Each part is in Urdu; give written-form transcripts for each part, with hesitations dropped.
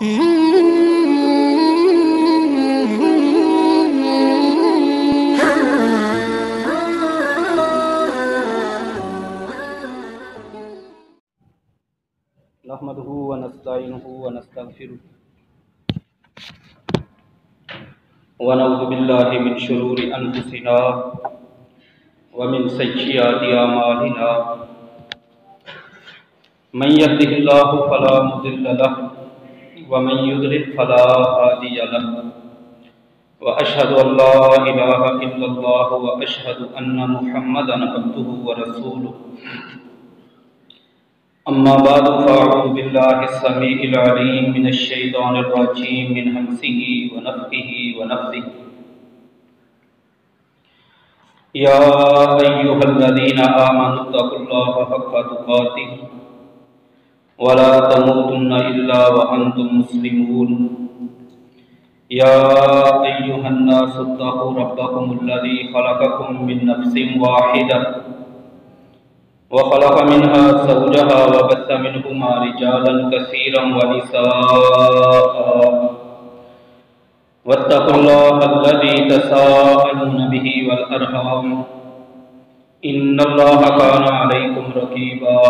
نحمده ونستعينه ونستغفره ونعوذ بالله من شرور أنفسنا ومن سيئات أعمالنا من يهده الله فلا مضل له ومن يضلل فلا هادي له وأشهد أن لا إله إلا الله وأشهد أن محمدا عبده ورسوله أما بعد فأعوذ بالله السميع العليم من الشيطان الرجيم من همزه ونفخه ونفثه يا أيها الذين آمنوا اتقوا الله حق تقاته ولا تموتن إلا وأنتم مسلمون يا أيها الناس اتقوا ربكم الذي خلقكم من نفس واحدة وخلق منها زوجها وبث منهما رجالا كثيرا ونساء واتقوا الله الذي تساءلون به والأرحام إن الله كان عليكم رقيبا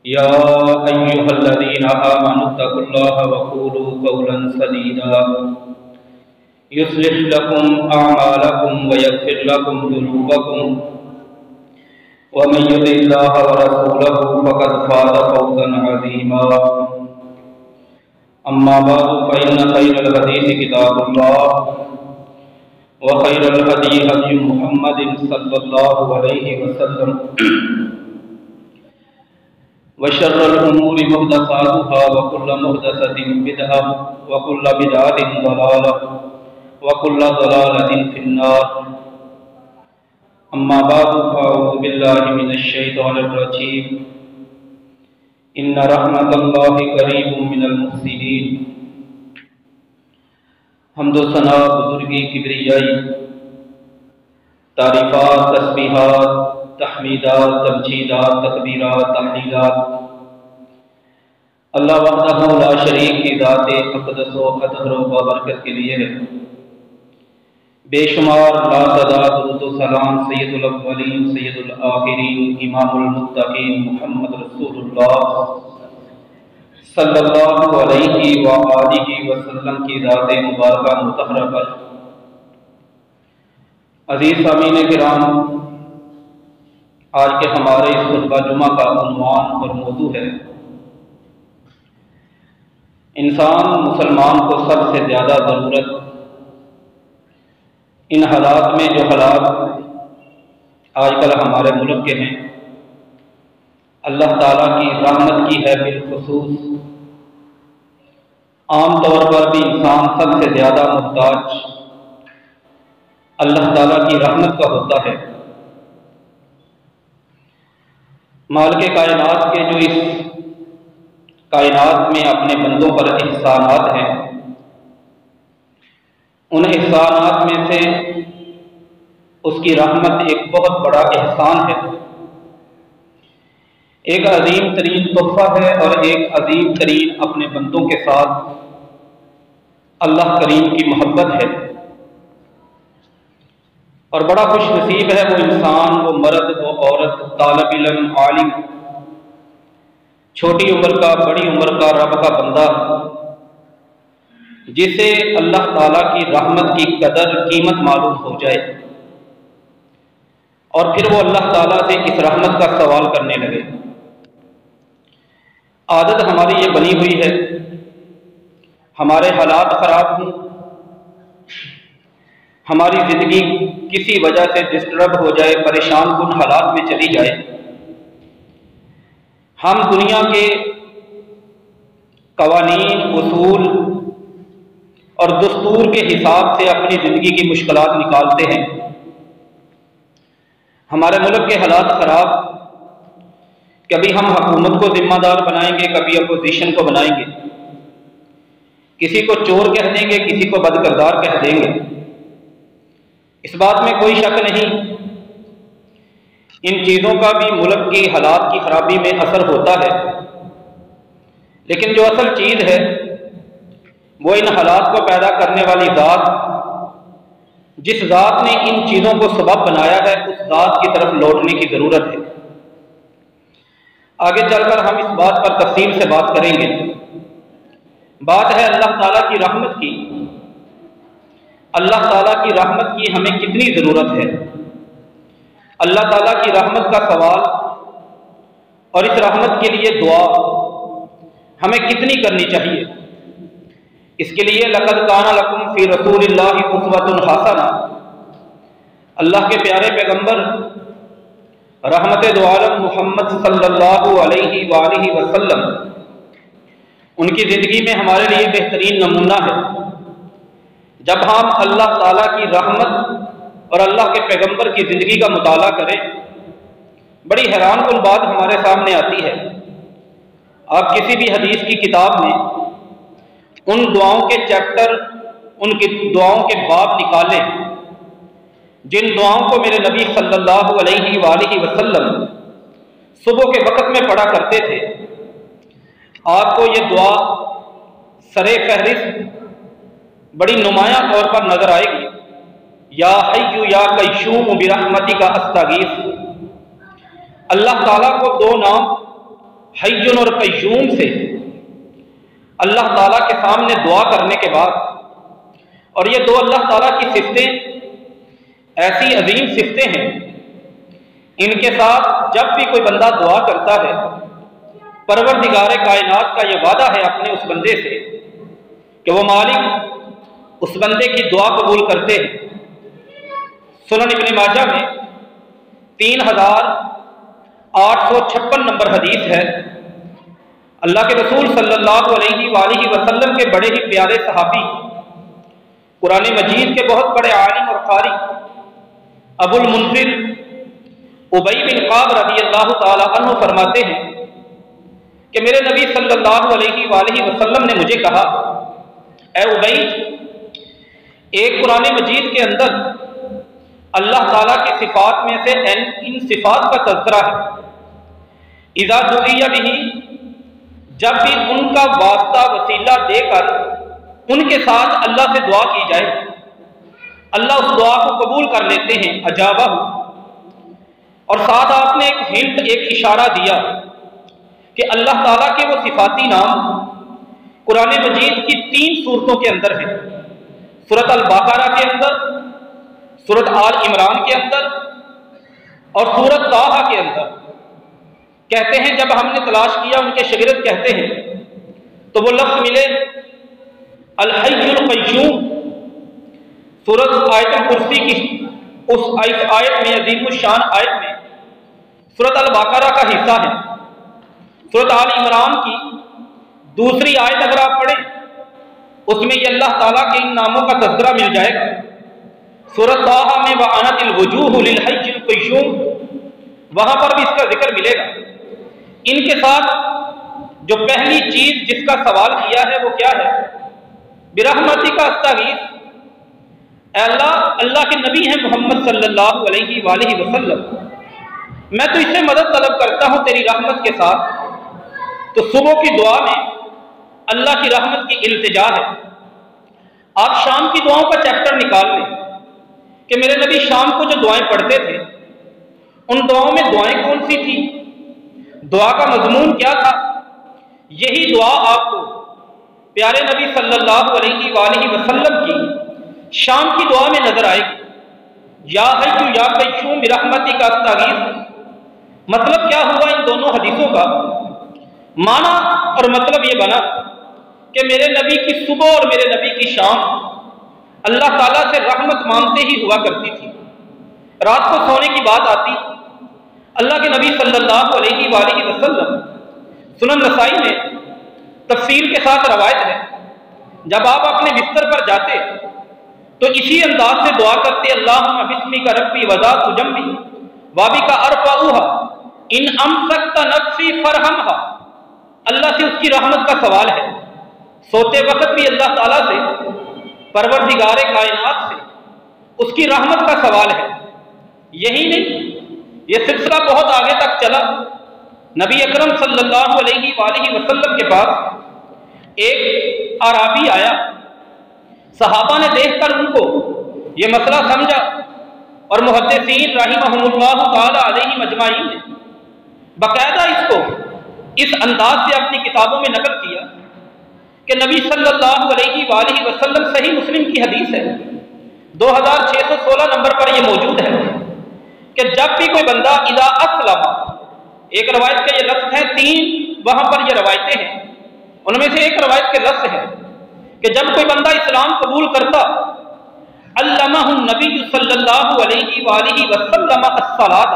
يا أيها الذين آمنوا اتقوا الله وقولوا قولا سديدا يصلح لكم أعمالكم ويغفر لكم ذنوبكم ومن يطع الله ورسوله فقد فاز فوزا عظيما أما بعد فإن خير الحديث كتاب الله وخير الهدي هدي محمد صلى الله عليه وسلم وشر الأمور محدثاتها وكل محدثة بدعة وكل بدعة ضلالة وكل ضلالة في النار أما بعد فأعوذ بالله من الشيطان الرجيم إن رحمة الله قريب من المحسنين حمد و ثنا بزرگی کبریائی تعریفات تسبیحات تحمیدات تمجیدات تکبیرات تحلیلات اللہ وحدہ لا شریک کی ذات اقدس و اطہر و بابرکت کے لیے ہے۔ بے شمار لا تعداد درود و سلام سید الاولین سید الآخرین امام المتقین محمد رسول اللہ صلی اللہ علیہ وآلہ وسلم کی ذات مبارکہ مطہرہ پر۔ عزیز سامعین کرام، آج کے ہمارے اس خطبہ جمعہ کا عنوان اور موضوع ہے انسان مسلمان کو سب سے زیادہ ضرورت ان حالات میں جو حالات آج کل ہمارے ملک کے ہیں، اللہ تعالیٰ کی رحمت کی ہے بالخصوص۔ عام طور پر بھی انسان سب سے زیادہ محتاج اللہ تعالیٰ کی رحمت کا ہوتا ہے۔ مالک کائنات کے جو اس کائنات میں اپنے بندوں پر احسانات ہیں، ان احسانات میں سے اس کی رحمت ایک بہت بڑا احسان ہے، ایک عظیم ترین تحفہ ہے اور ایک عظیم ترین اپنے بندوں کے ساتھ اللہ کریم کی محبت ہے۔ اور بڑا خوش نصیب ہے وہ انسان، وہ مرد، وہ عورت، طالب علم، عالم، چھوٹی عمر کا بڑی عمر کا رب کا بندہ، جسے اللہ تعالیٰ کی رحمت کی قدر قیمت معلوم ہو جائے اور پھر وہ اللہ تعالیٰ سے اس رحمت کا سوال کرنے لگے۔ عادت ہماری یہ بنی ہوئی ہے، ہمارے حالات خراب ہوں، ہماری زندگی کسی وجہ سے ڈسٹرب ہو جائے، پریشان کن حالات میں چلی جائے، ہم دنیا کے قوانین، اصول اور دستور کے حساب سے اپنی زندگی کی مشکلات نکالتے ہیں۔ ہمارے ملک کے حالات خراب، کبھی ہم حکومت کو ذمہ دار بنائیں گے، کبھی اپوزیشن کو بنائیں گے، کسی کو چور کہہ دیں گے، کسی کو بد کردار کہہ دیں گے۔ اس بات میں کوئی شک نہیں، ان چیزوں کا بھی ملک کی حالات کی خرابی میں اثر ہوتا ہے، لیکن جو اصل چیز ہے وہ ان حالات کو پیدا کرنے والی ذات، جس ذات نے ان چیزوں کو سبب بنایا ہے، اس ذات کی طرف لوٹنے کی ضرورت ہے۔ آگے چل کر ہم اس بات پر تفصیل سے بات کریں گے۔ بات ہے اللہ تعالیٰ کی رحمت کی۔ اللہ تعالیٰ کی رحمت کی ہمیں کتنی ضرورت ہے؟ اللہ تعالیٰ کی رحمت کا سوال اور اس رحمت کے لیے دعا ہمیں کتنی کرنی چاہیے؟ اس کے لیے لقد کان لکم فی رسول اللہ اسوۃ حسنہ، اللہ کے پیارے پیغمبر رحمت دو عالم محمد صلی اللہ علیہ وآلہ وسلم، ان کی زندگی میں ہمارے لیے بہترین نمونہ ہے۔ جب ہم اللہ تعالیٰ کی رحمت اور اللہ کے پیغمبر کی زندگی کا مطالعہ کریں، بڑی حیران کن بات ہمارے سامنے آتی ہے۔ آپ کسی بھی حدیث کی کتاب میں ان دعاؤں کے چیپٹر، ان کی دعاؤں کے باب نکالیں جن دعاؤں کو میرے نبی صلی اللہ علیہ وآلہ وسلم صبح کے وقت میں پڑھا کرتے تھے، آپ کو یہ دعا سر فہرست بڑی نمایاں طور پر نظر آئے گی۔ یا حی یا قیوم برحمتک استغیث۔ اللہ تعالیٰ کو دو نام حی اور قیوم سے اللہ تعالیٰ کے سامنے دعا کرنے کے بعد، اور یہ دو اللہ تعالیٰ کی صفتیں ایسی عظیم صفتیں ہیں، ان کے ساتھ جب بھی کوئی بندہ دعا کرتا ہے، پروردگار کائنات کا یہ وعدہ ہے اپنے اس بندے سے کہ وہ مالک اس بندے کی دعا قبول کرتے ہیں۔ سنن ابن ماجہ میں 3856 نمبر حدیث ہے۔ اللہ کے رسول صلی اللہ علیہ وآلہ وسلم کے بڑے ہی پیارے صحابی، قرآن مجید کے بہت بڑے عالم اور قاری ابو المنذر ابی بن کعب رضی اللہ تعالی عنہ فرماتے ہیں کہ میرے نبی صلی اللہ علیہ وآلہ وسلم نے مجھے کہا، اے ابی، ایک قرآن مجید کے اندر اللہ تعالیٰ کی صفات میں سے ان صفات کا تذکرہ ہے، اذا دعی بہ، جب بھی ان کا واسطہ وسیلہ دے کر ان کے ساتھ اللہ سے دعا کی جائے، اللہ اس دعا کو قبول کر لیتے ہیں، اجابہ۔ اور ساتھ آپ نے ایک ہنٹ، ایک اشارہ دیا کہ اللہ تعالیٰ کے وہ صفاتی نام قرآن مجید کی 3 صورتوں کے اندر ہیں، سورۃ البقرہ کے اندر، سورۃ آل عمران کے اندر اور سورۃ طٰہٰ کے اندر۔ کہتے ہیں جب ہم نے تلاش کیا، ان کے شاگرد کہتے ہیں، تو وہ لفظ ملے الحی القیوم، سورۃ آیت الکرسی کی اس آیت میں، عظیم الشان آیت میں سورۃ البقرہ کا حصہ ہے۔ سورۃ آل عمران کی دوسری آیت اگر آپ پڑھیں، اس میں یہ اللہ تعالیٰ کے ان ناموں کا تذکرہ مل جائے گا۔ سورۃ طٰہٰ میں وَأَنَتِ الْوُجُوهُ لِلْحَيِّ الْقَيُّومِ، وہاں پر بھی اس کا ذکر ملے گا۔ ان کے ساتھ جو پہلی چیز جس کا سوال کیا ہے وہ کیا ہے؟ برحمتک استغیث، اے اللہ، اللہ کے نبی ہیں محمد صلی اللہ علیہ وآلہ وسلم، میں تو اس سے مدد طلب کرتا ہوں تیری رحمت کے ساتھ۔ تو صبح کی دعا میں اللہ کی رحمت کی التجا ہے۔ آپ شام کی دعاؤں کا چیپٹر نکال لیں کہ میرے نبی شام کو جو دعائیں پڑھتے تھے، ان دعاؤں میں دعائیں کون سی تھی، دعا کا مضمون کیا تھا، یہی دعا آپ کو پیارے نبی صلی اللہ علیہ وآلہ وسلم کی شام کی دعا میں نظر آئے گی۔ یا حی یا قیوم برحمتک استغیث، مطلب کیا ہوا ان دونوں حدیثوں کا؟ معنی اور مطلب یہ بنا کہ میرے نبی کی صبح اور میرے نبی کی شام اللہ تعالیٰ سے رحمت مانگتے ہی ہوا کرتی تھی۔ رات کو سونے کی بات آتی، اللہ کے نبی صلی اللہ علیہ وآلہ وسلم، سنن نسائی میں تفصیل کے ساتھ روایت ہے، جب آپ اپنے بستر پر جاتے تو اسی انداز سے دعا کرتے، اللہم بسمک ربی وذات جنبی وابک ارفعھا ان امسکت نفسی فرحمھا، اللہ سے اس کی رحمت کا سوال ہے۔ سوتے وقت بھی اللہ تعالیٰ سے، پروردگار کائنات سے اس کی رحمت کا سوال ہے۔ یہی نہیں، یہ سلسلہ بہت آگے تک چلا۔ نبی اکرم صلی اللہ علیہ وآلہ وسلم کے پاس ایک اعرابی آیا، صحابہ نے دیکھ کر ان کو یہ مسئلہ سمجھا، اور محدثین رحمہم اللہ تعالی علیہ مجمعین نے باقاعدہ اس کو اس انداز سے اپنی کتابوں میں نقل کیا کہ نبی صلی اللہ علیہ وآلہ وسلم، صحیح مسلم کی حدیث ہے 2616 نمبر پر یہ موجود ہے کہ جب بھی کوئی بندہ اذا اسلم، ایک روایت کے یہ لفظ ہیں، 3 وہاں پر یہ روایتیں ہیں، ان میں سے ایک روایت کے لفظ ہے کہ جب کوئی بندہ اسلام قبول کرتا، علمہ النبی صلی اللہ علیہ وآلہ وسلم الصلاۃ،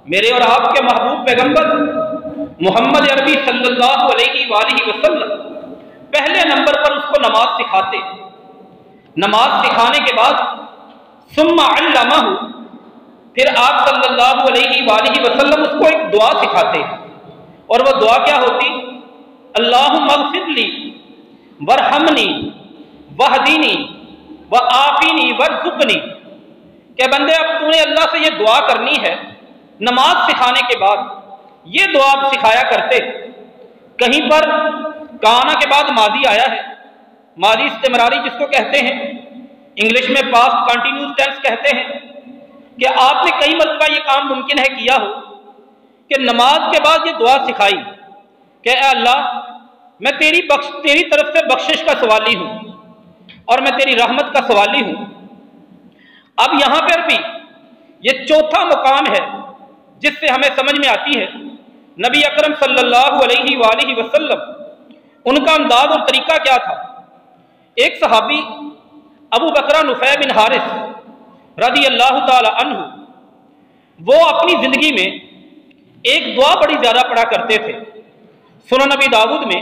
میرے اور آپ کے محبوب پیغمبر محمد عربی صلی اللہ علیہ وآلہ وسلم پہلے نمبر پر اس کو نماز سکھاتے، نماز سکھانے کے بعد ثم علمہ، پھر آپ صلی اللہ علیہ وآلہ وسلم اس کو ایک دعا سکھاتے، اور وہ دعا کیا ہوتی؟ اللہم اغفر لی وارحمنی واہدینی وعافینی وارزقنی، کہ بندے اب تو نے اللہ سے یہ دعا کرنی ہے، نماز سکھانے کے بعد یہ دعا آپ سکھایا کرتے۔ کہیں پر کانا کے بعد ماضی آیا ہے، ماضی استمراری جس کو کہتے ہیں، انگلش میں پاسٹ کنٹینیوس ٹینس کہتے ہیں، کہ آپ نے کئی مرتبہ یہ کام ممکن ہے کیا ہو کہ نماز کے بعد یہ دعا سکھائی کہ اے اللہ، میں تیری طرف سے بخشش کا سوالی ہوں اور میں تیری رحمت کا سوالی ہوں۔ اب یہاں پر بھی یہ چوتھا مقام ہے جس سے ہمیں سمجھ میں آتی ہے نبی اکرم صلی اللہ علیہ وآلہ وسلم ان کا انداز اور طریقہ کیا تھا۔ ایک صحابی ابو بکر نفیع بن حارث رضی اللہ تعالی عنہ، وہ اپنی زندگی میں ایک دعا بڑی زیادہ پڑھا کرتے تھے۔ سنن نبی داؤد میں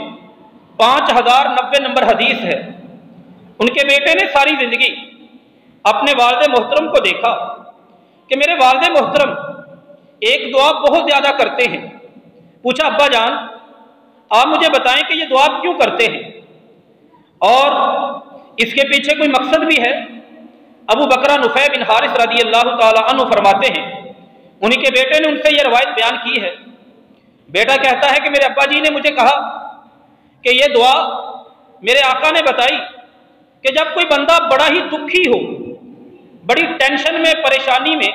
5090 نمبر حدیث ہے، ان کے بیٹے نے ساری زندگی اپنے والد محترم کو دیکھا کہ میرے والد محترم ایک دعا بہت زیادہ کرتے ہیں۔ پوچھا ابا جان آپ مجھے بتائیں کہ یہ دعا آپ کیوں کرتے ہیں اور اس کے پیچھے کوئی مقصد بھی ہے؟ ابو بکر نفیع بن حارث رضی اللہ تعالی عنہ فرماتے ہیں، انہی کے بیٹے نے ان سے یہ روایت بیان کی ہے۔ بیٹا کہتا ہے کہ میرے ابا جی نے مجھے کہا کہ یہ دعا میرے آقا نے بتائی کہ جب کوئی بندہ بڑا ہی دکھی ہو، بڑی ٹینشن میں، پریشانی میں،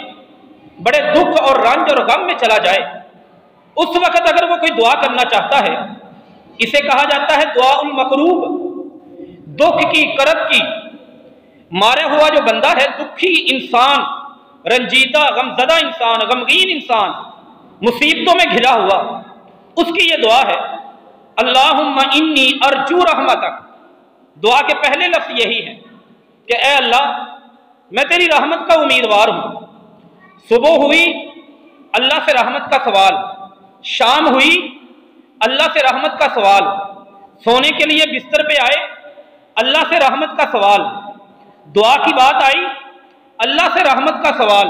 بڑے دکھ اور رنج اور غم میں چلا جائے، اس وقت اگر وہ کوئی دعا کرنا چاہتا ہے، اسے کہا جاتا ہے دعا المکروب، دکھ کی، کرب کی مارا ہوا جو بندہ ہے، دکھی انسان، رنجیدہ، غمزدہ انسان، غمگین انسان، مصیبتوں میں گھرا ہوا، اس کی یہ دعا ہے اللہم انی ارجو رحمتک۔ دعا کے پہلے لفظ یہی ہے کہ اے اللہ میں تیری رحمت کا امیدوار ہوں۔ صبح ہوئی اللہ سے رحمت کا سوال، شام ہوئی اللہ سے رحمت کا سوال، سونے کے لیے بستر پہ آئے اللہ سے رحمت کا سوال، دعا کی بات آئی اللہ سے رحمت کا سوال۔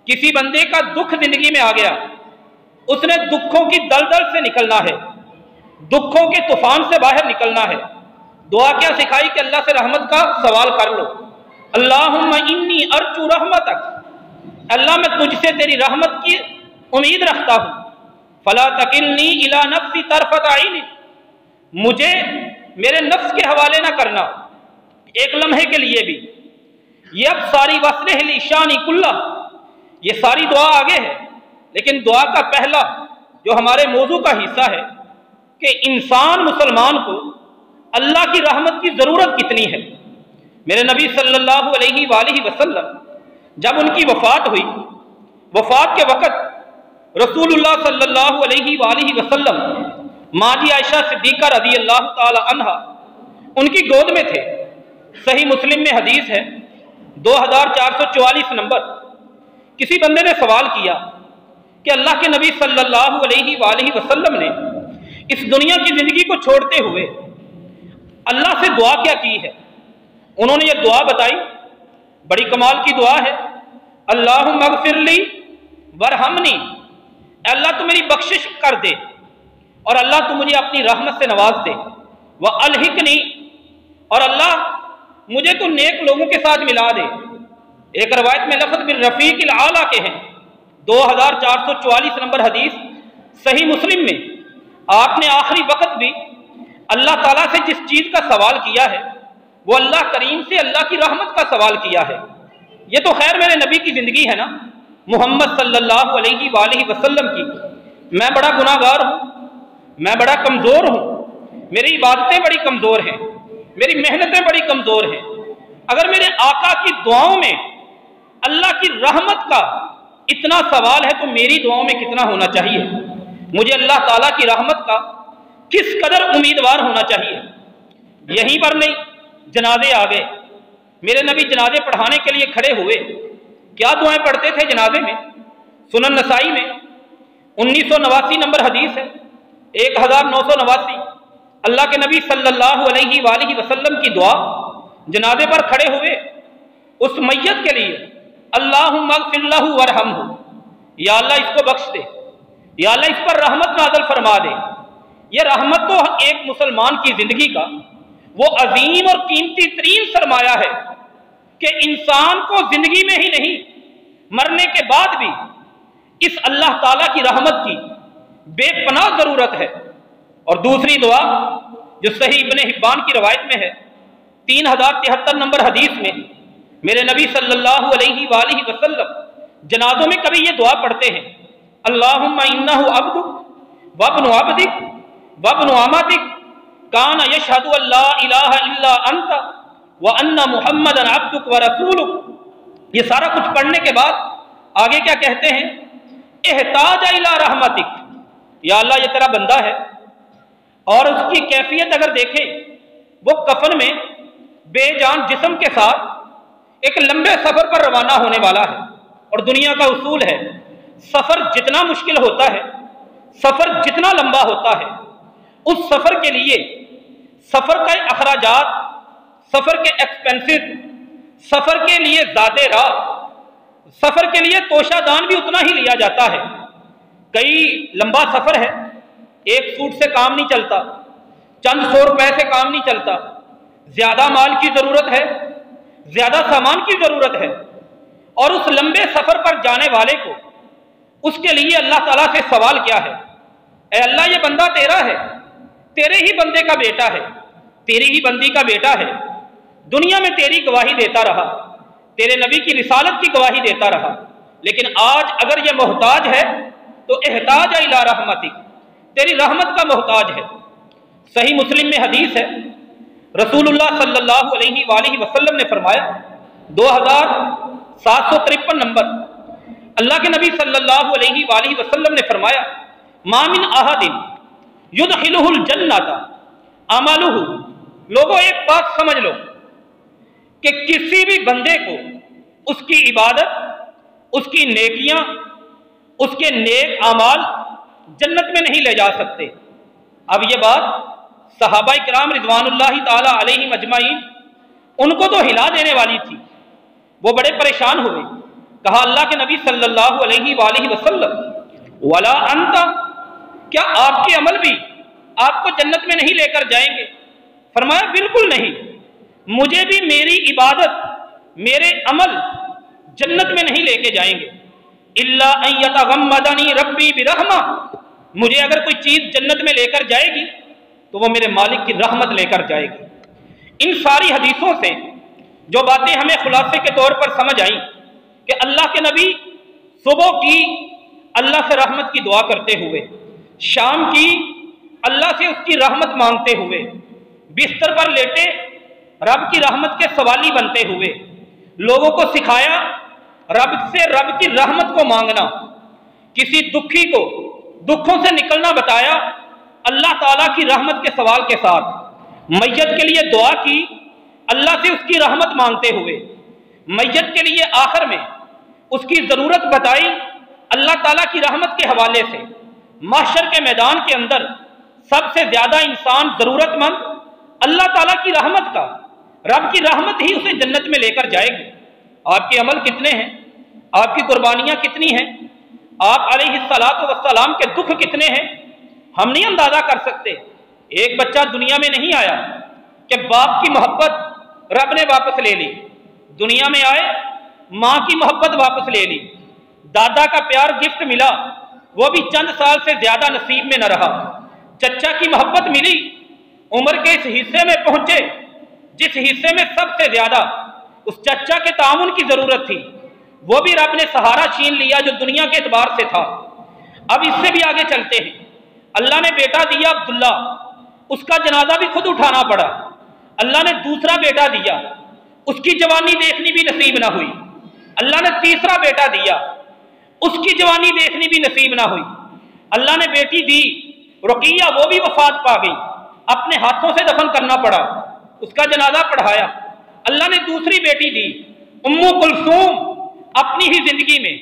کسی بندے کا دکھ زندگی میں آ گیا، اس نے دکھوں کی دلدل سے نکلنا ہے، دکھوں کے طوفان سے باہر نکلنا ہے، دعا کیا سکھائی کہ اللہ سے رحمت کا سوال کر لو، اللہم انی ارجو رحمتک، اللہ میں تجھ سے تیری رحمت کی امید رکھتا ہوں، فلا تکلنی الی نفسی طرفۃ عین، مجھے میرے نفس کے حوالے نہ کرنا ایک لمحے کے لیے بھی۔ یہ اب ساری وصلہ لی شانی کلہ، یہ ساری دعا آگے ہے، لیکن دعا کا پہلا جو ہمارے موضوع کا حصہ ہے کہ انسان مسلمان کو اللہ کی رحمت کی ضرورت کتنی ہے۔ میرے نبی صلی اللہ علیہ وآلہ وسلم جب ان کی وفات ہوئی، وفات کے وقت رسول اللہ صلی اللہ علیہ وآلہ وسلم ماں جی عائشہ صدیقہ رضی اللہ تعالی عنہا ان کی گود میں تھے۔ صحیح مسلم میں حدیث ہے 2444 نمبر۔ کسی بندے نے سوال کیا کہ اللہ کے نبی صلی اللہ علیہ وآلہ وسلم نے اس دنیا کی زندگی کو چھوڑتے ہوئے اللہ سے دعا کیا کی ہے؟ انہوں نے یہ دعا بتائی، بڑی کمال کی دعا ہے، اللہم اغفر لی وارحمنی، اے اللہ تو میری بخشش کر دے اور اللہ تو مجھے اپنی رحمت سے نواز دے، والحقنی، اور اللہ مجھے تو نیک لوگوں کے ساتھ ملا دے۔ ایک روایت میں لفظ بالرفیق الاعلیٰ کے ہیں، 2444 نمبر حدیث صحیح مسلم میں۔ آپ نے آخری وقت بھی اللہ تعالیٰ سے جس چیز کا سوال کیا ہے وہ اللہ کریم سے اللہ کی رحمت کا سوال کیا ہے۔ یہ تو خیر میرے نبی کی زندگی ہے نا، محمد صلی اللہ علیہ وآلہ وسلم کی۔ میں بڑا گناہ گار ہوں، میں بڑا کمزور ہوں، میری عبادتیں بڑی کمزور ہیں، میری محنتیں بڑی کمزور ہیں۔ اگر میرے آقا کی دعاؤں میں اللہ کی رحمت کا اتنا سوال ہے تو میری دعاؤں میں کتنا ہونا چاہیے؟ مجھے اللہ تعالیٰ کی رحمت کا کس قدر امیدوار ہونا چاہیے۔ یہیں پر نہیں، جنازے آ گئے، میرے نبی جنازے پڑھانے کے لیے کھڑے ہوئے۔ کیا دعائیں پڑھتے تھے جنازے میں؟ سنن نسائی میں 1989 نمبر حدیث ہے، 1989۔ اللہ کے نبی صلی اللہ علیہ وآلہ وسلم کی دعا، جنازے پر کھڑے ہوئے اس میت کے لیے، اللہم اغفر لہ ورحمہ، یا اللہ اس کو بخش دے، یا اللہ اس پر رحمت نازل فرما دے۔ یہ رحمت تو ایک مسلمان کی زندگی کا وہ عظیم اور قیمتی ترین سرمایہ ہے کہ انسان کو زندگی میں ہی نہیں مرنے کے بعد بھی اس اللہ تعالیٰ کی رحمت کی بے پناہ ضرورت ہے۔ اور دوسری دعا جو صحیح ابن حبان کی روایت میں ہے 3073 نمبر حدیث میں، میرے نبی صلی اللہ علیہ وآلہ وسلم جنازوں میں کبھی یہ دعا پڑھتے ہیں، اللہم انہ عبدک وابن عبدک وابن امتک کان یشہد ان لا الہ الا انت وان محمدا عبدک ورسولک۔ یہ سارا کچھ پڑھنے کے بعد آگے کیا کہتے ہیں؟ احتاج الی رحمتک، یا اللہ یہ تیرا بندہ ہے، اور اس کی کیفیت اگر دیکھیں وہ کفن میں بے جان جسم کے ساتھ ایک لمبے سفر پر روانہ ہونے والا ہے۔ اور دنیا کا اصول ہے سفر جتنا مشکل ہوتا ہے، سفر جتنا لمبا ہوتا ہے، اس سفر کے لیے سفر کے اخراجات، سفر کے ایکسپینسز، سفر کے لیے زیادہ راہ، سفر کے لیے توشہ دان بھی اتنا ہی لیا جاتا ہے۔ کئی لمبا سفر ہے، ایک سوٹ سے کام نہیں چلتا، چند 100 روپے سے کام نہیں چلتا، زیادہ مال کی ضرورت ہے، زیادہ سامان کی ضرورت ہے۔ اور اس لمبے سفر پر جانے والے کو اس کے لیے اللہ تعالیٰ سے سوال کیا ہے؟ اے اللہ یہ بندہ تیرا ہے، تیرے ہی بندے کا بیٹا ہے، تیری ہی بندی کا بیٹا ہے، دنیا میں تیری گواہی دیتا رہا، تیرے نبی کی رسالت کی گواہی دیتا رہا، لیکن آج اگر یہ محتاج ہے تو احتاج الی رحمتک، تیری رحمت کا محتاج ہے۔ صحیح مسلم میں حدیث ہے، رسول اللہ صلی اللہ علیہ وآلہ وسلم نے فرمایا 2753 نمبر، اللہ کے نبی صلی اللہ علیہ وآلہ وسلم نے فرمایا ما من احد یدخلہ الجنۃ عملہ، لوگوں ایک بات سمجھ لو کہ کسی بھی بندے کو اس کی عبادت، اس کی نیکیاں، اس کے نیک اعمال جنت میں نہیں لے جا سکتے۔ اب یہ بات صحابہ کرام رضوان اللہ تعالی علیہم اجمعین ان کو تو ہلا دینے والی تھی، وہ بڑے پریشان ہوئے، کہا اللہ کے نبی صلی اللہ علیہ وآلہ وسلم ولا انت، کیا آپ کے عمل بھی آپ کو جنت میں نہیں لے کر جائیں گے؟ فرمایا بالکل نہیں، مجھے بھی میری عبادت، میرے عمل جنت میں نہیں لے کے جائیں گے۔ الا ان یتغمدنی ربی برحمہ، مجھے اگر کوئی چیز جنت میں لے کر جائے گی تو وہ میرے مالک کی رحمت لے کر جائے گی۔ ان ساری حدیثوں سے جو باتیں ہمیں خلاصے کے طور پر سمجھ آئیں کہ اللہ کے نبی صبح کی اللہ سے رحمت کی دعا کرتے ہوئے، شام کی اللہ سے اس کی رحمت مانگتے ہوئے، بستر پر لیٹے رب کی رحمت کے سوالی بنتے ہوئے، لوگوں کو سکھایا رب سے رب کی رحمت کو مانگنا، کسی دکھی کو دکھوں سے نکلنا بتایا اللہ تعالیٰ کی رحمت کے سوال کے ساتھ، میت کے لیے دعا کی اللہ سے اس کی رحمت مانگتے ہوئے، میت کے لیے آخر میں اس کی ضرورت بتائی اللہ تعالیٰ کی رحمت کے حوالے سے۔ محشر کے میدان کے اندر سب سے زیادہ انسان ضرورت مند اللہ تعالیٰ کی رحمت کا، رب کی رحمت ہی اسے جنت میں لے کر جائے گی۔ آپ کے عمل کتنے ہیں، آپ کی قربانیاں کتنی ہیں، آپ علیہ الصلاۃ والسلام کے دکھ کتنے ہیں، ہم نہیں اندازہ کر سکتے۔ ایک بچہ دنیا میں نہیں آیا کہ باپ کی محبت رب نے واپس لے لی، دنیا میں آئے ماں کی محبت واپس لے لی، دادا کا پیار گفٹ ملا، وہ بھی چند سال سے زیادہ نصیب میں نہ رہا، چچا کی محبت ملی، عمر کے اس حصے میں پہنچے جس حصے میں سب سے زیادہ اس چچا کے تعاون کی ضرورت تھی، وہ بھی رب نے سہارا چھین لیا جو دنیا کے اعتبار سے تھا۔ اب اس سے بھی آگے چلتے ہیں، اللہ نے بیٹا دیا عبداللہ، اس کا جنازہ بھی خود اٹھانا پڑا۔ اللہ نے دوسرا بیٹا دیا، اس کی جوانی دیکھنی بھی نصیب نہ ہوئی۔ اللہ نے تیسرا بیٹا دیا، اس کی جوانی دیکھنی بھی نصیب نہ ہوئی۔ اللہ نے بیٹی دی رقیہ، وہ بھی وفات پا گئی، اپنے ہاتھوں سے دفن کرنا پڑا، اس کا جنازہ پڑھایا۔ اللہ نے دوسری بیٹی دی ام کلثوم، اپنی ہی زندگی میں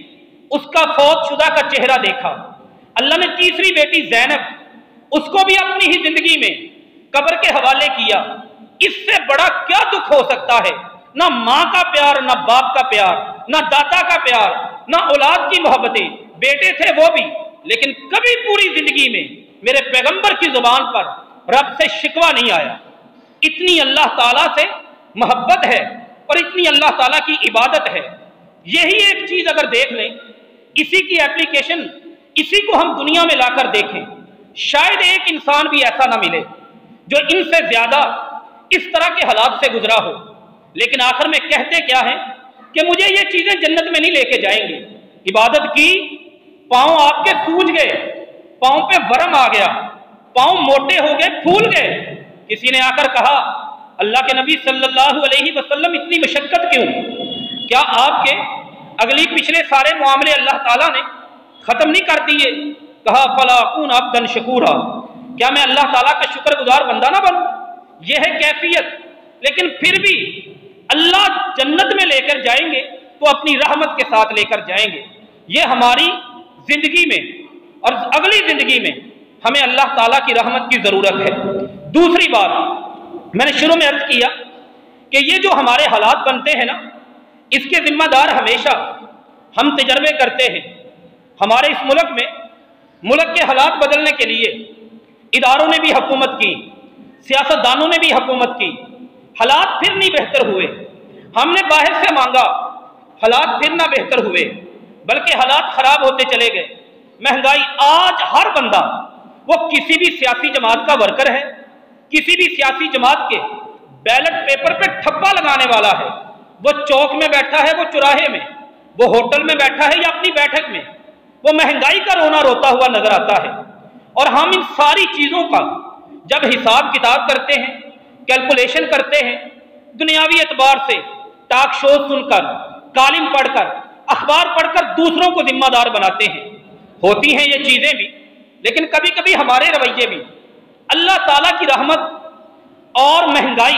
اس کا فوت شدہ کا چہرہ دیکھا۔ اللہ نے تیسری بیٹی زینب، اس کو بھی اپنی ہی زندگی میں قبر کے حوالے کیا۔ اس سے بڑا کیا دکھ ہو سکتا ہے؟ نہ ماں کا پیار، نہ باپ کا پیار، نہ دادا کا پیار، نہ اولاد کی محبتیں۔ بیٹے تھے وہ بھی، لیکن کبھی پوری زندگی میں میرے پیغمبر کی زبان پر رب سے شکوہ نہیں آیا۔ اتنی اللہ تعالیٰ سے محبت ہے اور اتنی اللہ تعالیٰ کی عبادت ہے۔ یہی ایک چیز اگر دیکھ لیں، اسی کی اپلیکیشن اسی کو ہم دنیا میں لا کر دیکھیں، شاید ایک انسان بھی ایسا نہ ملے جو ان سے زیادہ اس طرح کے حالات سے گزرا ہو، لیکن آخر میں کہتے کیا ہے کہ مجھے یہ چیزیں جنت میں نہیں لے کے جائیں گے۔ عبادت کی، پاؤں آپ کے سوج گئے، پاؤں پہ ورم آ گیا، پاؤں موٹے ہو گئے، پھول گئے۔ کسی نے آ کر کہا اللہ کے نبی صلی اللہ علیہ وسلم اتنی مشقت کیوں؟ کیا آپ کے اگلی پچھلے سارے معاملے اللہ تعالیٰ نے ختم نہیں کر دیے؟ کہا فلا اکون عبدا شکورا، کیا میں اللہ تعالیٰ کا شکر گزار بندہ نہ بنوں؟ یہ ہے کیفیت۔ لیکن پھر بھی اللہ جنت میں لے کر جائیں گے تو اپنی رحمت کے ساتھ لے کر جائیں گے۔ یہ ہماری زندگی میں اور اگلی زندگی میں ہمیں اللہ تعالیٰ کی رحمت کی ضرورت ہے۔ دوسری بات، میں نے شروع میں عرض کیا کہ یہ جو ہمارے حالات بنتے ہیں نا، اس کے ذمہ دار ہمیشہ ہم تجربے کرتے ہیں۔ ہمارے اس ملک میں ملک کے حالات بدلنے کے لیے اداروں نے بھی حکومت کی، سیاستدانوں نے بھی حکومت کی، حالات پھر نہیں بہتر ہوئے۔ ہم نے باہر سے مانگا، حالات پھر نہ بہتر ہوئے بلکہ حالات خراب ہوتے چلے گئے۔ مہنگائی، آج ہر بندہ وہ کسی بھی سیاسی جماعت کا ورکر ہے، کسی بھی سیاسی جماعت کے بیلٹ پیپر پہ ٹھپا لگانے والا ہے۔ وہ چوک میں بیٹھا ہے، وہ چوراہے میں، وہ ہوٹل میں بیٹھا ہے یا اپنی بیٹھک میں، وہ مہنگائی کا رونا روتا ہوا نظر آتا ہے۔ اور ہم ان ساری چیزوں کا جب حساب کتاب کرتے ہیں، کیلکولیشن کرتے ہیں، دنیاوی اعتبار سے ٹاک شو سن کر، کالم پڑھ کر، اخبار پڑھ کر دوسروں کو ذمہ دار بناتے ہیں۔ ہوتی ہیں یہ چیزیں بھی، لیکن کبھی کبھی ہمارے رویے بھی۔ اللہ تعالیٰ کی رحمت اور مہنگائی،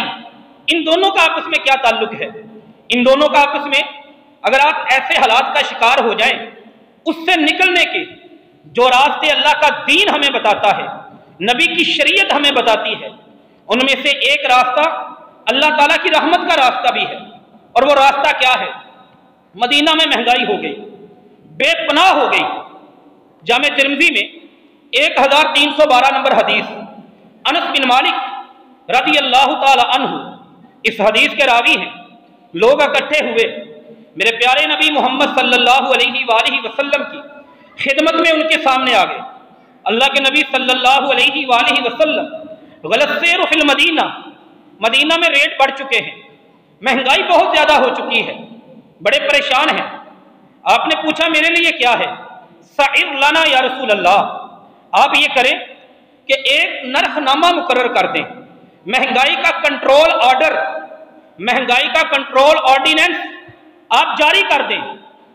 ان دونوں کا آپس میں کیا تعلق ہے؟ ان دونوں کا آپس میں، اگر آپ ایسے حالات کا شکار ہو جائیں، اس سے نکلنے کے جو راستے اللہ کا دین ہمیں بتاتا ہے، نبی کی شریعت ہمیں بتاتی ہے، ان میں سے ایک راستہ اللہ تعالیٰ کی رحمت کا راستہ بھی ہے۔ اور وہ راستہ کیا ہے؟ مدینہ میں مہنگائی ہو گئی، بے پناہ ہو گئی۔ جامع ترمذی میں 1312 نمبر حدیث، انس بن مالک رضی اللہ تعالی عنہ اس حدیث کے راوی ہیں۔ لوگ اکٹھے ہوئے، میرے پیارے نبی محمد صلی اللہ علیہ وآلہ وسلم کی خدمت میں ان کے سامنے آ گئے۔ اللہ کے نبی صلی اللہ علیہ وآلہ وسلم غلط سیر فی المدینہ، مدینہ میں ریٹ بڑھ چکے ہیں، مہنگائی بہت زیادہ ہو چکی ہے، بڑے پریشان ہیں۔ آپ نے پوچھا میرے لیے کیا ہے؟ سعر لنا یا رسول اللہ، آپ یہ کریں کہ ایک نرخ نامہ مقرر کر دیں، مہنگائی کا کنٹرول آرڈر، مہنگائی کا کنٹرول آرڈیننس آپ جاری کر دیں،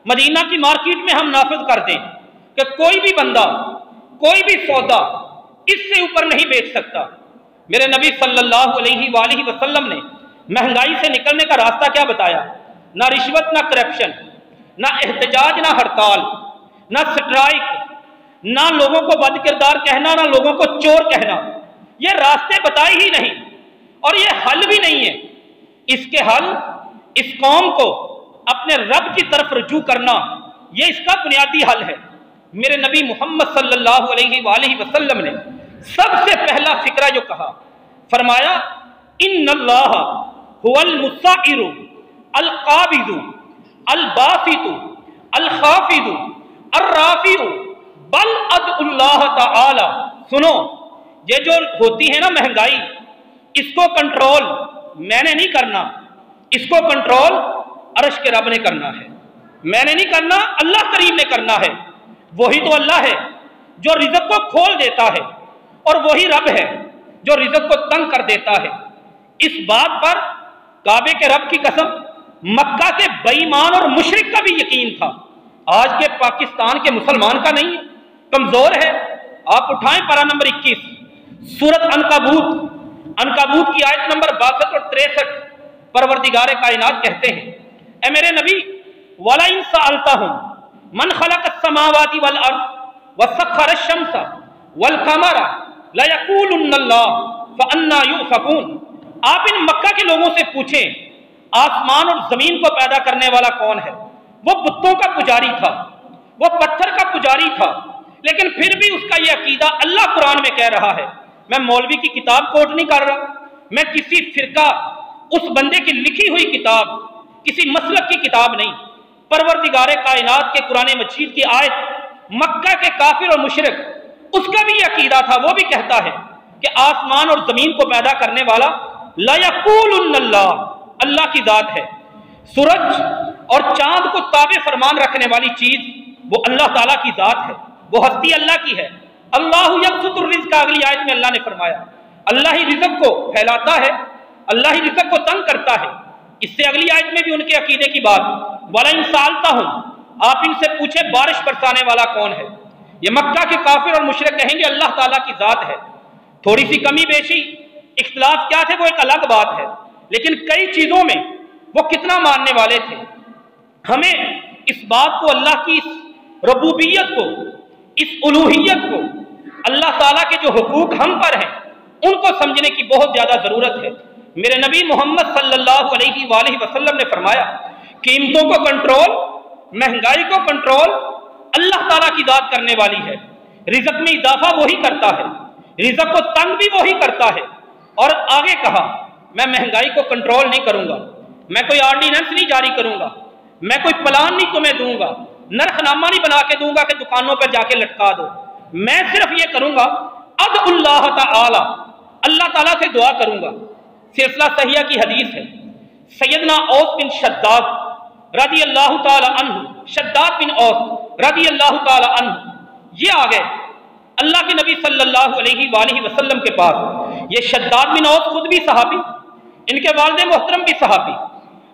مدینہ کی مارکیٹ میں ہم نافذ کر دیں کہ کوئی بھی بندہ کوئی بھی سودا اس سے اوپر نہیں بیچ سکتا۔ میرے نبی صلی اللہ علیہ وآلہ وسلم نے مہنگائی سے نکلنے کا راستہ کیا بتایا؟ نہ رشوت، نہ کرپشن، نہ احتجاج، نہ ہڑتال، نہ سٹرائک، نہ لوگوں کو بد کردار کہنا، نہ لوگوں کو چور کہنا۔ یہ راستے بتائے ہی نہیں، اور یہ حل بھی نہیں ہے۔ اس کے حل، اس قوم کو اپنے رب کی طرف رجوع کرنا، یہ اس کا بنیادی حل ہے۔ میرے نبی محمد صلی اللہ علیہ وآلہ وسلم نے سب سے پہلا فکرہ جو کہا، فرمایا ان اللہ هو المسائر القابض الباسط الخافض الرافع بل ادعو اللہ تعالی۔ سنو، یہ جو ہوتی ہے نا مہنگائی، اس کو کنٹرول میں نے نہیں کرنا، اس کو کنٹرول عرش کے رب نے کرنا ہے، میں نے نہیں کرنا، اللہ کریم نے کرنا ہے۔ وہی تو اللہ ہے جو رزق کو کھول دیتا ہے، اور وہی رب ہے جو رزق کو تنگ کر دیتا ہے۔ اس بات پر کعبے کے رب کی قسم مکہ کے بے ایمان اور مشرک کا بھی یقین تھا، آج کے پاکستان کے مسلمان کا نہیں، کمزور ہے۔ آپ اٹھائیں پارہ نمبر 21 سورۃ عنکبوت کی آیت نمبر 62 اور 63۔ پروردگار کائنات کہتے ہیں، اے میرے نبی، وَلَئِن سَأَلْتَهُم مَنْ خَلَقَ السَّمَاوَاتِ وَالْأَرْضَ وَسَخَّرَ الشَّمْسَ وَالْقَمَرَ لَيَقُولُنَّ اللَّهُ فَأَنَّىٰ يُؤْفَكُونَ۔ آپ ان مکہ کے لوگوں سے پوچھیں آسمان اور زمین کو پیدا کرنے والا کون ہے؟ وہ بتوں کا پجاری تھا، وہ پتھر کا پجاری تھا، لیکن پھر بھی اس کا یہ عقیدہ اللہ قرآن میں کہہ رہا ہے۔ میں مولوی کی کتاب کوٹ نہیں کر رہا، میں کسی فرقہ اس بندے کی لکھی ہوئی کتاب، کسی مسلک کی کتاب نہیں، پروردگار کائنات کے قرآن مجید کی آیت۔ مکہ کے کافر اور مشرک اس کا بھی یہ عقیدہ تھا، وہ بھی کہتا ہے کہ آسمان اور زمین کو پیدا کرنے والا لَيَقُولُنَّ اللَّهُ، اللہ کی ذات ہے۔ سورج اور چاند کو تابع فرمان رکھنے والی چیز وہ اللہ تعالیٰ کی ذات ہے، وہ ہستی اللہ کی ہے۔ اللہ یبسط الرزق، اگلی آیت میں اللہ نے فرمایا اللہ ہی رزق کو پھیلاتا ہے، اللہ ہی رزق کو تنگ کرتا ہے۔ اس سے اگلی آیت میں بھی ان کے عقیدے کی بات، وَلَئِن سَأَلْتَهُم، آپ ان سے پوچھیں بارش برسانے والا کون ہے؟ یہ مکہ کے کافر اور مشرک کہیں گے اللہ تعالیٰ کی ذات ہے۔ تھوڑی سی کمی بیشی اختلاف کیا تھے وہ ایک الگ بات ہے، لیکن کئی چیزوں میں وہ کتنا ماننے والے تھے۔ ہمیں اس بات کو، اللہ کی اس ربوبیت کو، اس الوہیت کو، اللہ تعالیٰ کے جو حقوق ہم پر ہیں ان کو سمجھنے کی بہت زیادہ ضرورت ہے۔ میرے نبی محمد صلی اللہ علیہ وآلہ وسلم نے فرمایا قیمتوں کو کنٹرول، مہنگائی کو کنٹرول اللہ تعالیٰ کی ذات کرنے والی ہے۔ رزق میں اضافہ وہی کرتا ہے، رزق کو تنگ بھی وہی کرتا ہے۔ اور آگے کہا میں مہنگائی کو کنٹرول نہیں کروں گا، میں کوئی آرڈیننس نہیں جاری کروں گا، میں کوئی پلان نہیں تمہیں دوں گا، نرخ نامہ نہیں بنا کے دوں گا کہ دکانوں پر جا کے لٹکا دو۔ میں صرف یہ کروں گا ادعو اللہ تعالی، اللہ تعالیٰ سے دعا کروں گا۔ سلسلہ صحیحہ کی حدیث ہے، سیدنا اوس بن شداد رضی اللہ تعالی عنہ، شداد بن اوس رضی اللہ تعالی عنہ یہ آ گئے اللہ کے نبی صلی اللہ علیہ وآلہ وسلم کے پاس۔ یہ شداد بن اوس خود بھی صحابی، ان کے والد محترم بھی صحابی۔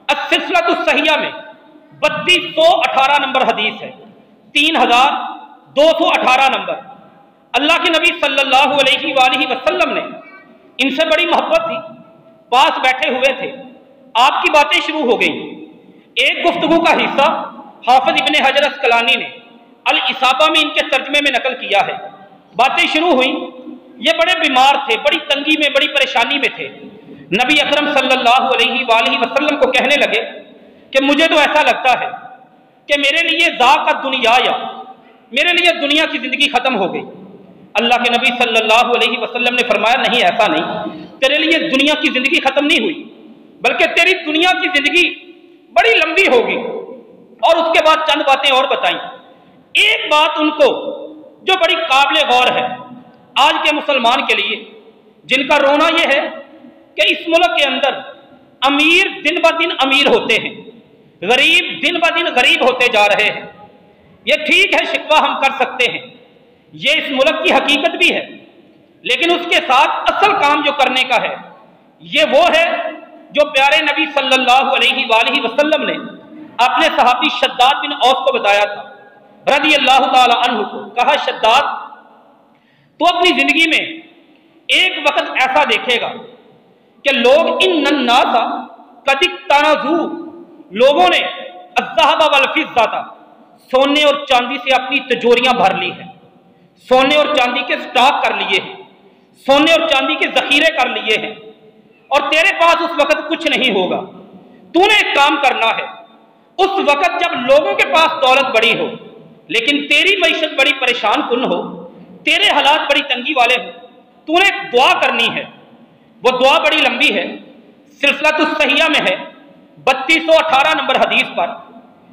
السلسلہ الصحیحہ میں 3218 نمبر حدیث ہے، 3218 نمبر۔ اللہ کے نبی صلی اللہ علیہ وآلہ وسلم نے ان سے بڑی محبت تھی، پاس بیٹھے ہوئے تھے، آپ کی باتیں شروع ہو گئی۔ ایک گفتگو کا حصہ حافظ ابن حجر اسقلانی نے الاصابہ میں ان کے ترجمے میں نقل کیا ہے۔ باتیں شروع ہوئیں، یہ بڑے بیمار تھے، بڑی تنگی میں، بڑی پریشانی میں تھے۔ نبی اکرم صلی اللہ علیہ وآلہ وسلم کو کہنے لگے کہ مجھے تو ایسا لگتا ہے کہ میرے لیے ذاقت دنیا، یا میرے لیے دنیا کی زندگی ختم ہو گئی۔ اللہ کے نبی صلی اللہ علیہ وسلم نے فرمایا نہیں، ایسا نہیں، تیرے لیے دنیا کی زندگی ختم نہیں ہوئی، بلکہ تیری دنیا کی زندگی بڑی لمبی ہوگی۔ اور اس کے بعد چند باتیں اور بتائیں۔ ایک بات ان کو جو بڑی قابل غور ہے آج کے مسلمان کے لیے، جن کا رونا یہ ہے کہ اس ملک کے اندر امیر دن بہ دن امیر ہوتے ہیں، غریب دن بہ دن غریب ہوتے جا رہے ہیں۔ یہ ٹھیک ہے، شکوہ ہم کر سکتے ہیں، یہ اس ملک کی حقیقت بھی ہے، لیکن اس کے ساتھ اصل کام جو کرنے کا ہے یہ وہ ہے جو پیارے نبی صلی اللہ علیہ وآلہ وسلم نے اپنے صحابی شداد بن اوس کو بتایا تھا رضی اللہ تعالی عنہ کو۔ کہا شداد تو اپنی زندگی میں ایک وقت ایسا دیکھے گا کہ لوگ ان الناس قد اقتنزوا، لوگوں نے الذهب والفضة، سونے اور چاندی سے اپنی تجوریاں بھر لی ہیں، سونے اور چاندی کے سٹاک کر لیے ہیں، سونے اور چاندی کے ذخیرے کر لیے ہیں، اور تیرے پاس اس وقت کچھ نہیں ہوگا۔ تو نے ایک کام کرنا ہے، اس وقت جب لوگوں کے پاس دولت بڑی ہو لیکن تیری معیشت بڑی پریشان کن ہو، تیرے حالات بڑی تنگی والے ہو، تو نے ایک دعا کرنی ہے۔ وہ دعا بڑی لمبی ہے، سلسلہ الصحیحہ میں ہے، 3218 نمبر حدیث پر،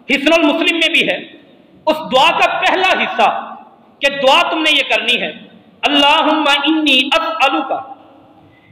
حسن المسلم میں بھی ہے۔ اس دعا کا پہلا حصہ کہ دعا تم نے یہ کرنی ہے، اللہم انی اسألک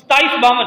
2752,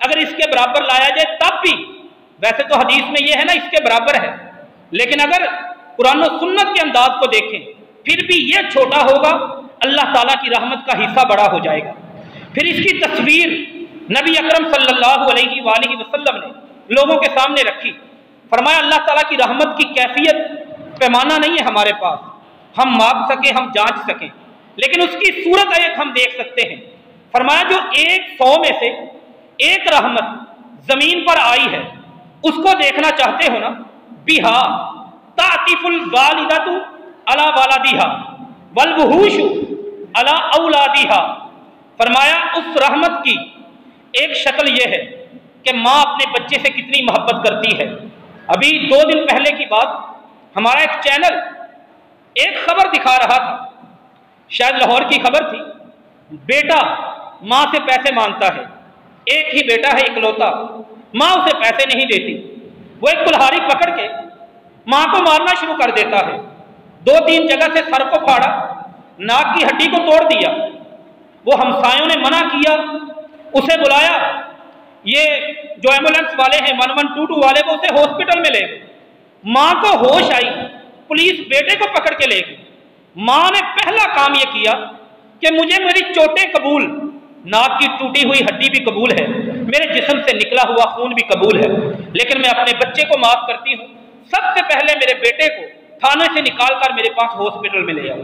اگر اس کے برابر لایا جائے تب بھی، ویسے تو حدیث میں یہ ہے نا اس کے برابر ہے، لیکن اگر قرآن و سنت کے انداز کو دیکھیں پھر بھی یہ چھوٹا ہوگا، اللہ تعالیٰ کی رحمت کا حصہ بڑا ہو جائے گا۔ پھر اس کی تصویر نبی اکرم صلی اللہ علیہ وآلہ وسلم نے لوگوں کے سامنے رکھی، فرمایا اللہ تعالیٰ کی رحمت کی کیفیت پیمانہ نہیں ہے ہمارے پاس، ہم ماپ سکیں، ہم جانچ سکیں، لیکن اس کی صورت ایک ہم دیکھ سکتے ہیں۔ فرمایا جو 100 میں سے ایک رحمت زمین پر آئی ہے اس کو دیکھنا چاہتے ہو نا، بہا تعطف الوالدۃ علی ولدہا والوحوش علی اولادہا، فرمایا اس رحمت کی ایک شکل یہ ہے کہ ماں اپنے بچے سے کتنی محبت کرتی ہے۔ ابھی 2 دن پہلے کی بات، ہمارا ایک چینل ایک خبر دکھا رہا تھا، شاید لاہور کی خبر تھی، بیٹا ماں سے پیسے مانگتا ہے، ایک ہی بیٹا ہے اکلوتا، ماں اسے پیسے نہیں دیتی، وہ ایک کلہاڑی پکڑ کے ماں کو مارنا شروع کر دیتا ہے، 2-3 جگہ سے سر کو پھاڑا، ناک کی ہڈی کو توڑ دیا۔ وہ ہمسایوں نے منع کیا، اسے بلایا، یہ جو ایمبولینس والے ہیں 1122 والے، وہ اسے ہاسپٹل میں لے گئے، ماں کو ہوش آئی، پولیس بیٹے کو پکڑ کے لے گئی۔ ماں نے پہلا کام یہ کیا کہ مجھے میری چوٹیں قبول، ناک کی ٹوٹی ہوئی ہڈی بھی قبول ہے، میرے جسم سے نکلا ہوا خون بھی قبول ہے، لیکن میں اپنے بچے کو معاف کرتی ہوں، سب سے پہلے میرے بیٹے کو تھانے سے نکال کر میرے پاس ہاسپٹل میں لے آؤ۔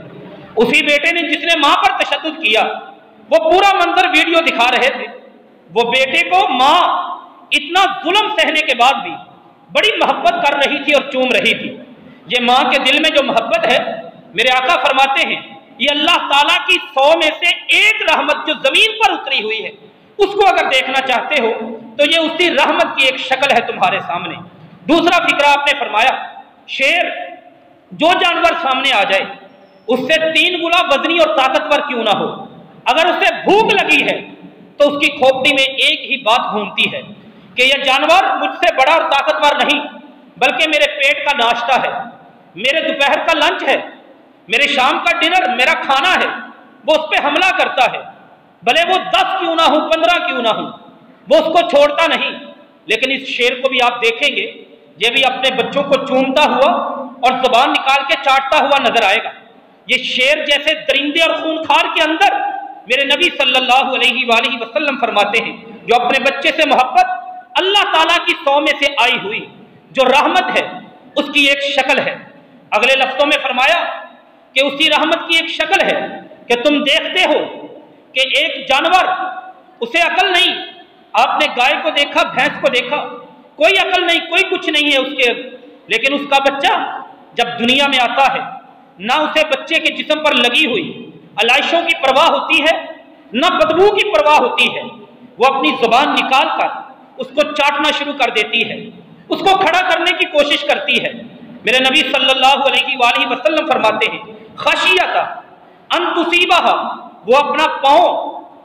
اسی بیٹے نے جس نے ماں پر تشدد کیا، وہ پورا منظر ویڈیو دکھا رہے تھے، وہ بیٹے کو ماں اتنا ظلم سہنے کے بعد بھی بڑی محبت کر رہی تھی اور چوم رہی تھی۔ یہ ماں کے دل میں جو محبت ہے، میرے آقا فرماتے ہیں یہ اللہ تعالیٰ کی 100 میں سے ایک رحمت جو زمین پر اتری ہوئی ہے، اس کو اگر دیکھنا چاہتے ہو تو یہ اسی رحمت کی ایک شکل ہے تمہارے سامنے۔ دوسرا فکرہ آپ نے فرمایا، شیر جو جانور سامنے آ جائے اس سے 3 گنا وزنی اور طاقتور کیوں نہ ہو، اگر اسے بھوک لگی ہے تو اس کی کھوپڑی میں ایک ہی بات گھومتی ہے کہ یہ جانور مجھ سے بڑا اور طاقتور نہیں بلکہ میرے پیٹ کا ناشتہ ہے، میرے دوپہر کا لنچ ہے، میرے شام کا ڈنر، میرا کھانا ہے۔ وہ اس پہ حملہ کرتا ہے، بھلے وہ 10 کیوں نہ ہو، 15 کیوں نہ ہو، وہ اس کو چھوڑتا نہیں۔ لیکن اس شیر کو بھی آپ دیکھیں گے، یہ بھی اپنے بچوں کو چومتا ہوا اور زبان نکال کے چاٹتا ہوا نظر آئے گا۔ یہ شیر جیسے درندے اور خونخوار کے اندر میرے نبی صلی اللہ علیہ وآلہ وسلم فرماتے ہیں جو اپنے بچے سے محبت اللہ تعالیٰ کی 100 میں سے آئی ہوئی جو رحمت ہے اس کی ایک شکل ہے۔ اگلے لفظوں میں فرمایا کہ اسی رحمت کی ایک شکل ہے کہ تم دیکھتے ہو کہ ایک جانور، اسے عقل نہیں، آپ نے گائے کو دیکھا، بھینس کو دیکھا، کوئی عقل نہیں، کوئی کچھ نہیں ہے اس کے، لیکن اس کا بچہ جب دنیا میں آتا ہے نہ اسے بچے کے جسم پر لگی ہوئی علائشوں کی پرواہ ہوتی ہے، نہ بدبو کی پرواہ ہوتی ہے، وہ اپنی زبان نکال کر اس کو چاٹنا شروع کر دیتی ہے، اس کو کھڑا کرنے کی کوشش کرتی ہے۔ میرے نبی صلی اللہ علیہ وآلہ وسلم فرماتے ہیں خشیۃ ان تصیبہ، وہ اپنا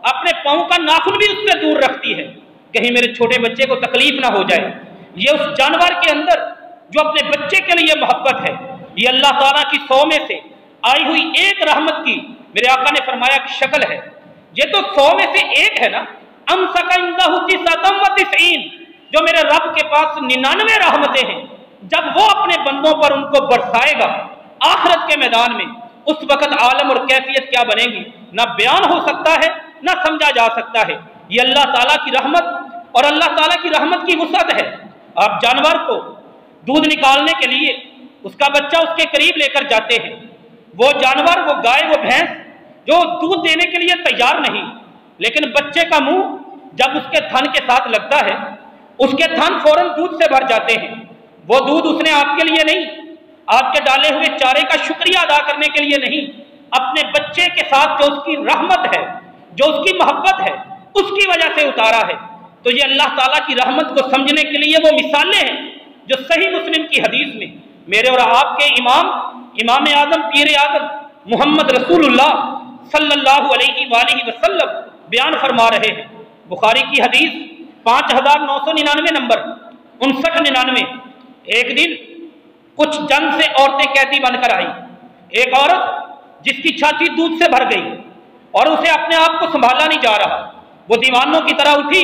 اپنے پاؤں کا ناخن بھی اس سے دور رکھتی ہے، کہیں میرے چھوٹے بچے کو تکلیف نہ ہو جائے۔ یہ اس جانور کے اندر جو اپنے بچے کے لیے محبت ہے، یہ اللہ تعالیٰ کی 100 میں سے آئی ہوئی ایک رحمت کی میرے آقا نے فرمایا کہ شکل ہے۔ یہ تو 100 میں سے ایک ہے نا، امسک عندہ 99 جو میرے رب کے پاس 99 رحمتیں ہیں، جب وہ اپنے بندوں پر ان کو برسائے گا آخرت کے میدان میں، اس وقت عالم اور کیفیت کیا بنے گی، نہ بیان ہو سکتا ہے نہ سمجھا جا سکتا ہے۔ یہ اللہ تعالیٰ کی رحمت اور اللہ تعالیٰ کی رحمت کی وسعت ہے۔ آپ جانور کو دودھ نکالنے کے لیے اس کا بچہ اس کے قریب لے کر جاتے ہیں، وہ جانور، وہ گائے، وہ بھینس جو دودھ دینے کے لیے تیار نہیں، لیکن بچے کا منہ جب اس کے تھن کے ساتھ لگتا ہے اس کے تھن فوراً دودھ سے بھر جاتے ہیں۔ وہ دودھ اس نے آپ کے لیے نہیں، آپ کے ڈالے ہوئے چارے کا شکریہ ادا کرنے کے لیے نہیں، اپنے بچے کے ساتھ جو اس کی رحمت ہے، جو اس کی محبت ہے، اس کی وجہ سے اتارا ہے۔ تو یہ اللہ تعالیٰ کی رحمت کو سمجھنے کے لیے وہ مثالیں ہیں جو صحیح مسلم کی حدیث میں میرے اور آپ کے امام اعظم پیر اعظم محمد رسول اللہ صلی اللہ علیہ وآلہ وسلم بیان فرما رہے ہیں۔ بخاری کی حدیث 5999 نمبر 5999۔ ایک دن کچھ جنگ سے عورتیں قیدی بن کر آئیں، ایک عورت جس کی چھاتی دودھ سے بھر گئی اور اسے اپنے آپ کو سنبھالا نہیں جا رہا، وہ دیوانوں کی طرح اٹھی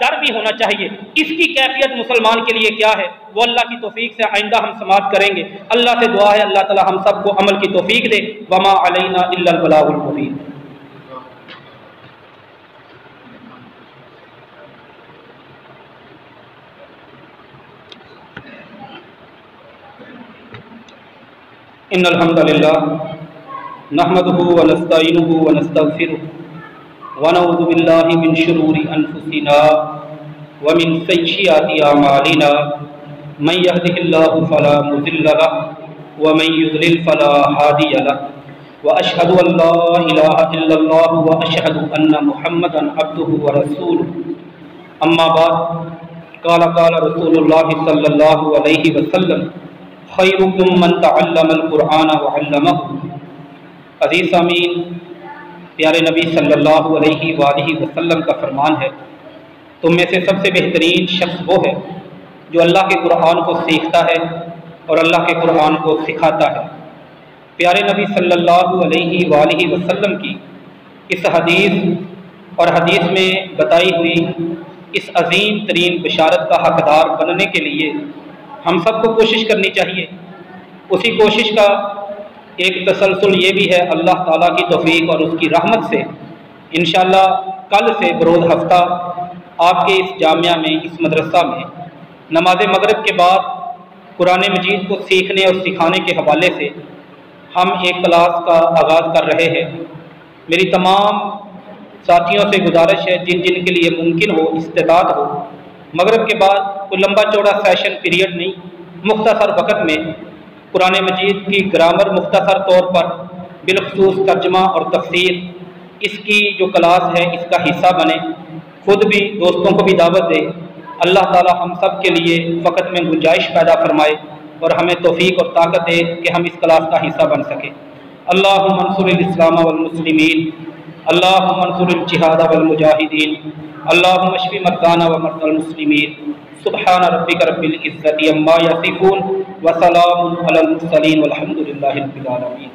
ڈر بھی ہونا چاہیے۔ اس کی کیفیت مسلمان کے لیے کیا ہے وہ اللہ کی توفیق سے آئندہ ہم سماعت کریں گے۔ اللہ سے دعا ہے اللہ تعالی ہم سب کو عمل کی توفیق دے۔ وما علینا الا البلاغ المبین۔ ان الحمد للہ نحمده ونستعینه ونستغفره ونعوذ باللہ من شرور انفسنا ومن سیئات اعمالنا من يهده الله فلا مضل له ومن يضلل فلا هادي له واشهد ان لا اله الا الله واشهد ان محمدا عبده ورسوله اما بعد قال رسول الله صلی اللہ علیہ وسلم خیرکم من تعلم القرآن وعلمہ۔ عزیز سامعین، پیارے نبی صلی اللہ علیہ وآلہ وسلم کا فرمان ہے، تم میں سے سب سے بہترین شخص وہ ہے جو اللہ کے قرآن کو سیکھتا ہے اور اللہ کے قرآن کو سکھاتا ہے۔ پیارے نبی صلی اللہ علیہ وآلہ وسلم کی اس حدیث اور حدیث میں بتائی ہوئی اس عظیم ترین بشارت کا حقدار بننے کے لیے ہم سب کو کوشش کرنی چاہیے۔ اسی کوشش کا ایک تسلسل یہ بھی ہے اللہ تعالیٰ کی توفیق اور اس کی رحمت سے انشاءاللہ کل سے بروز ہفتہ آپ کے اس جامعہ میں، اس مدرسہ میں نماز مغرب کے بعد قرآن مجید کو سیکھنے اور سکھانے کے حوالے سے ہم ایک کلاس کا آغاز کر رہے ہیں۔ میری تمام ساتھیوں سے گزارش ہے جن جن کے لیے ممکن ہو، استطاعت ہو، مغرب کے بعد کوئی لمبا چوڑا سیشن پیریڈ نہیں، مختصر وقت میں قرآن مجید کی گرامر مختصر طور پر بالخصوص ترجمہ اور تفسیر اس کی جو کلاس ہے اس کا حصہ بنے، خود بھی دوستوں کو بھی دعوت دے۔ اللہ تعالی ہم سب کے لیے وقت میں گنجائش پیدا فرمائے اور ہمیں توفیق اور طاقت دے کہ ہم اس کلاس کا حصہ بن سکیں۔ اللہم انصر الاسلام والمسلمین، اللہم انصر الجہاد والمجاہدین، اللہم اشف مرضانا ومرضى المسلمین۔ سبحان ربک رب العزة عما یصفون وسلام علی المرسلین والحمد للہ رب العالمین۔